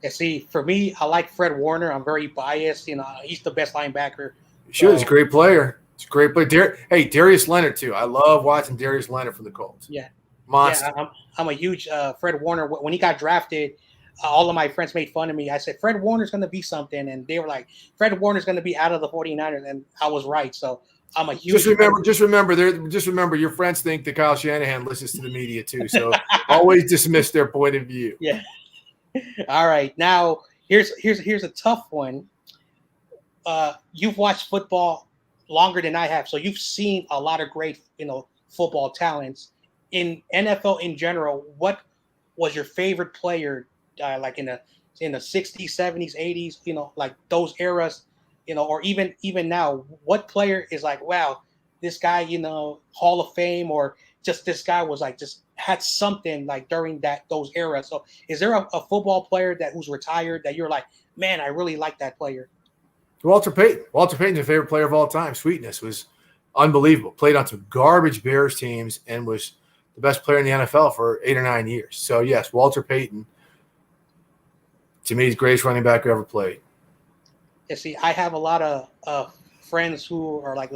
S1: Yeah, see, for me, I like Fred Warner. I'm very biased. He's the best linebacker.
S2: Sure, he's a great player. It's a great player. Darius Leonard, too. I love watching Darius Leonard from the Colts.
S1: Yeah.
S2: Monster.
S1: Yeah, I'm a huge Fred Warner. When he got drafted, all of my friends made fun of me. I said, Fred Warner's going to be something. And they were like, Fred Warner's going to be out of the 49ers. And I was right. So I'm a huge
S2: Just remember, your friends think that Kyle Shanahan listens to the media, too. So always dismiss their point of view.
S1: Yeah. All right. Now, here's a tough one. You've watched football longer than I have. So you've seen a lot of great, football talents. In NFL in general, what was your favorite player like in the 60s, 70s, 80s, like those eras, or even now, what player is like, wow, this guy, Hall of Fame, or just this guy was like, just had something like during those eras. So is there a football player who's retired that you're like, man, I really like that player?
S2: Walter Payton. Walter Payton's your favorite player of all time. Sweetness was unbelievable. Played on some garbage Bears teams and was the best player in the NFL for 8 or 9 years. So, yes, Walter Payton, to me, is the greatest running back who ever played.
S1: Yeah, see, I have a lot of friends who are like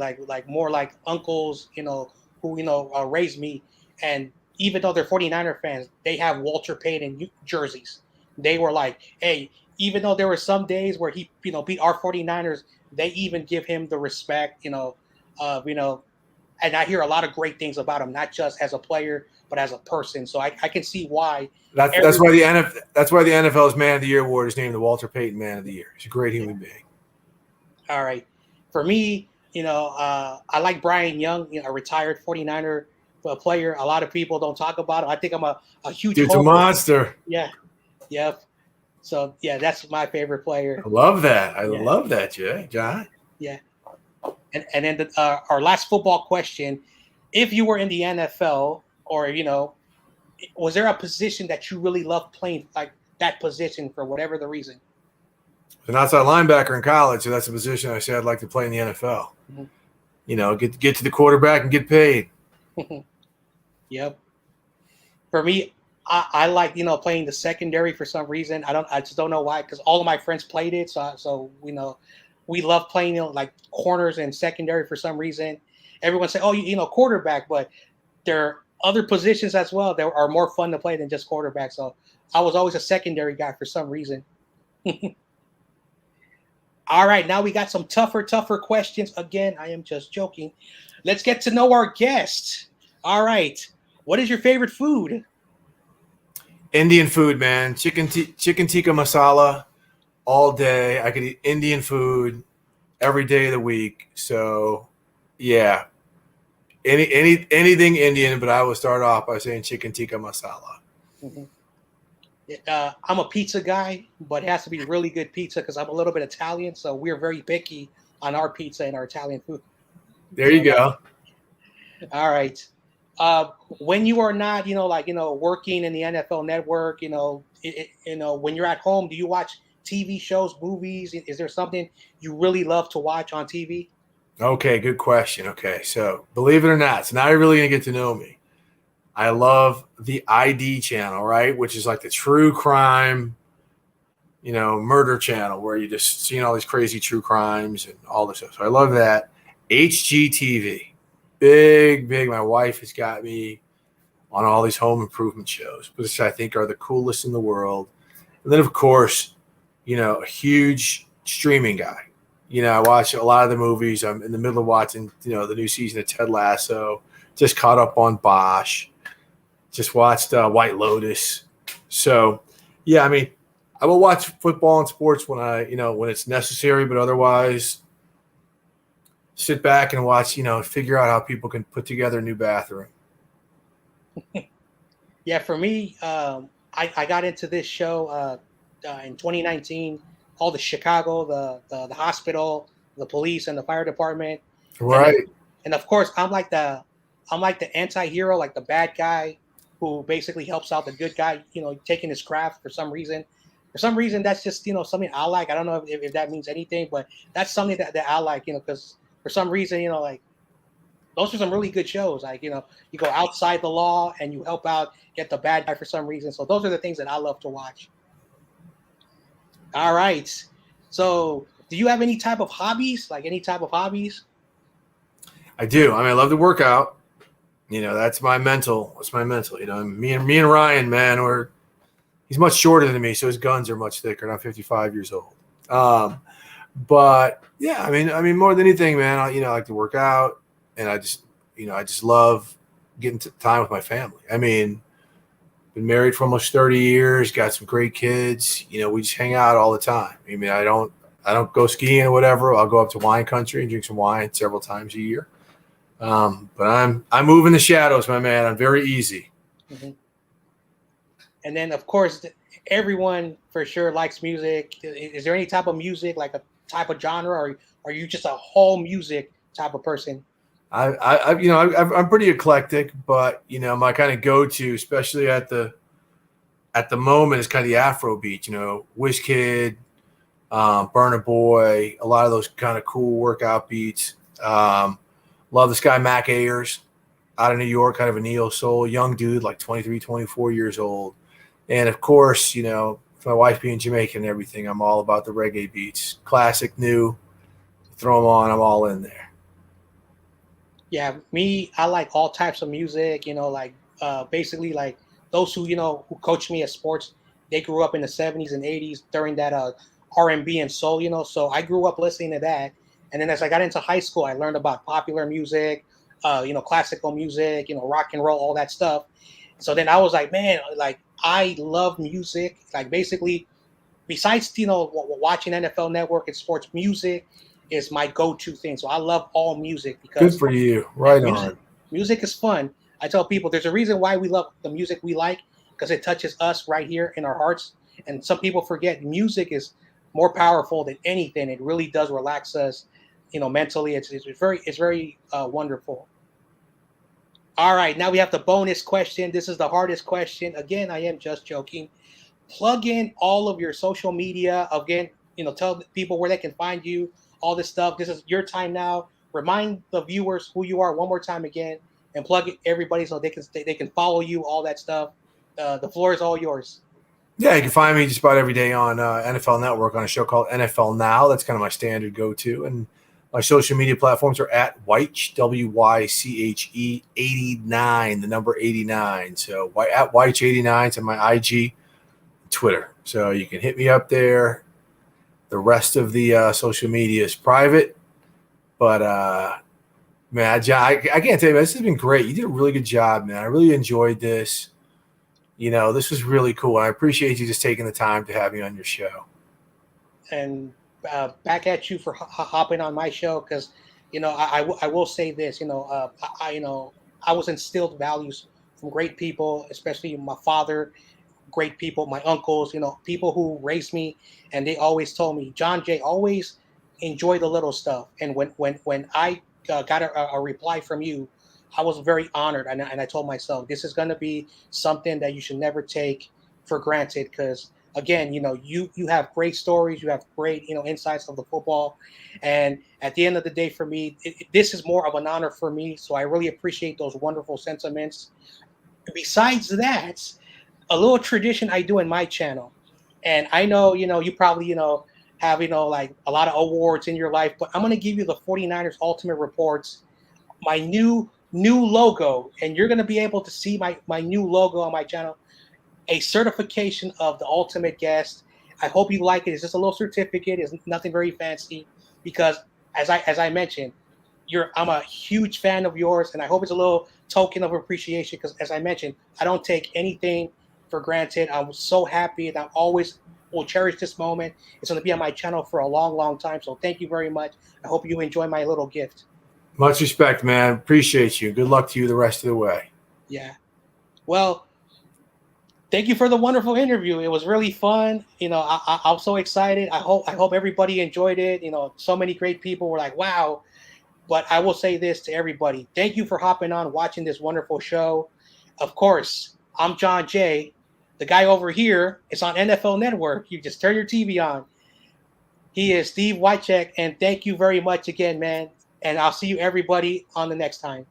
S1: more like uncles, who raised me. And even though they're 49er fans, they have Walter Payton jerseys. They were like, hey, even though there were some days where he, beat our 49ers, they even give him the respect, and I hear a lot of great things about him, not just as a player, but as a person. So I can see why.
S2: That's why the NFL's Man of the Year award is named the Walter Payton Man of the Year. He's a great human being.
S1: All right. For me, I like Brian Young, a retired 49er player. A lot of people don't talk about him. I think I'm a huge
S2: Dude's a monster.
S1: Yeah. Yep. So, yeah, that's my favorite player.
S2: I love that. I love that, Jay. John?
S1: Yeah. And then our last football question, if you were in the NFL or, was there a position that you really loved playing, like that position for whatever the reason?
S2: An outside linebacker in college, so that's a position I said I'd like to play in the NFL. Mm-hmm. Get to the quarterback and get paid.
S1: Yep. For me, I like, playing the secondary for some reason. I just don't know why, because all of my friends played it. So we love playing, like corners and secondary for some reason. Everyone say, oh, quarterback, but there are other positions as well that are more fun to play than just quarterback. So I was always a secondary guy for some reason. All right, now we got some tougher questions. Again, I am just joking. Let's get to know our guest. All right. What is your favorite food?
S2: Indian food, man. Chicken tikka masala all day. I could eat Indian food every day of the week. So, yeah, anything Indian, but I will start off by saying chicken tikka masala.
S1: Mm-hmm. I'm a pizza guy, but it has to be really good pizza because I'm a little bit Italian, so we're very picky on our pizza and our Italian food.
S2: There you go.
S1: All right. When you are not, working in the NFL Network, when you're at home, do you watch TV shows, movies? Is there something you really love to watch on TV?
S2: Okay, good question. Okay, so believe it or not, so now you're really going to get to know me. I love the ID channel, right, which is like the true crime, murder channel where you just seeing all these crazy true crimes and all this stuff. So I love that. HGTV. Big. My wife has got me on all these home improvement shows, which I think are the coolest in the world. And then, of course, a huge streaming guy. I watch a lot of the movies. I'm in the middle of watching, the new season of Ted Lasso. Just caught up on Bosch. Just watched White Lotus. So, yeah, I mean, I will watch football and sports when when it's necessary, but otherwise, sit back and watch, figure out how people can put together a new bathroom.
S1: Yeah, for me, I got into this show in 2019, called the Chicago, the hospital, the police, and the fire department.
S2: Right.
S1: And of course, I'm like the anti-hero, like the bad guy who basically helps out the good guy, taking his craft for some reason. For some reason, that's just, something I like. I don't know if that means anything, but that's something that I like, because for some reason, like, those are some really good shows. Like, you go outside the law and you help out, get the bad guy for some reason. So those are the things that I love to watch. All right. So do you have any type of hobbies? Like any type of hobbies?
S2: I do. I mean, I love to work out. That's my mental. That's my mental. Me and Ryan, man, he's much shorter than me, so his guns are much thicker. And I'm 55 years old. But yeah, I mean, more than anything, man, I like to work out, and I just love getting time with my family. I mean, been married for almost 30 years, got some great kids. We just hang out all the time. I mean, I don't go skiing or whatever. I'll go up to wine country and drink some wine several times a year. But I'm moving the shadows, my man. I'm very easy.
S1: Mm-hmm. And then, of course, everyone for sure likes music. Is there any type of music, like a type of genre, or are you just a whole music type of person?
S2: I'm pretty eclectic, but my kind of go-to, especially at the moment, is kind of the Afro beat. WizKid, Burna Boy, a lot of those kind of cool workout beats. Love this guy Mac Ayers out of New York, kind of a neo soul, young dude, like 23, 24 years old. And of course, with my wife being Jamaican and everything, I'm all about the reggae beats, classic, new. Throw them on, I'm all in there.
S1: Yeah, me, I like all types of music, like basically like those who who coached me at sports, they grew up in the 70s and 80s during that R&B and soul, so I grew up listening to that. And then as I got into high school, I learned about popular music, classical music, rock and roll, all that stuff. So then I was like, man, like I love music. Like basically, besides watching NFL Network and sports, music is my go-to thing. So I love all music because
S2: good for you. Right
S1: music,
S2: on.
S1: Music is fun. I tell people there's a reason why we love the music we like, because it touches us right here in our hearts. And some people forget music is more powerful than anything. It really does relax us, mentally. It's very wonderful. All right, now we have the bonus question. This is the hardest question. Again, I am just joking. Plug in all of your social media. Again, tell people where they can find you, all this stuff. This is your time now. Remind the viewers who you are one more time again, and plug everybody so they can follow you, all that stuff. The floor is all yours.
S2: Yeah, you can find me just about every day on NFL Network on a show called NFL Now. That's kind of my standard go-to. And my social media platforms are at Wyche, WYCHE 89, the number 89. So at Wyche 89 to my IG, Twitter. So you can hit me up there. The rest of the social media is private. But, man, I can't tell you, man, this has been great. You did a really good job, man. I really enjoyed this. This was really cool. I appreciate you just taking the time to have me on your show.
S1: And back at you for hopping on my show, because I will say this. I was instilled values from great people, especially my father, great people, my uncles, people who raised me, and they always told me, Jon Jay, always enjoy the little stuff. And when I got a reply from you, I was very honored, and I told myself, this is going to be something that you should never take for granted, because again, you have great stories, you have great insights of the football, and at the end of the day, for me, this is more of an honor for me. So I really appreciate those wonderful sentiments. Besides that, a little tradition I do in my channel, and I know you probably have, like a lot of awards in your life, but I'm going to give you the 49ers Ultimate Reports, my new logo, and you're going to be able to see my new logo on my channel, a certification of the ultimate guest. I hope you like it. It's just a little certificate. It's nothing very fancy because as I mentioned, I'm a huge fan of yours, and I hope it's a little token of appreciation because, as I mentioned, I don't take anything for granted. I'm so happy, and I always will cherish this moment. It's going to be on my channel for a long, long time. So thank you very much. I hope you enjoy my little gift.
S2: Much respect, man. Appreciate you. Good luck to you the rest of the way.
S1: Yeah. Well, thank you for the wonderful interview. It was really fun. I'm so excited. I hope everybody enjoyed it. So many great people were like, wow. But I will say this to everybody. Thank you for hopping on, watching this wonderful show. Of course, I'm Jon Jay. The guy over here is on NFL Network. You just turn your TV on. He is Steve Wyche, and thank you very much again, man. And I'll see you everybody on the next time.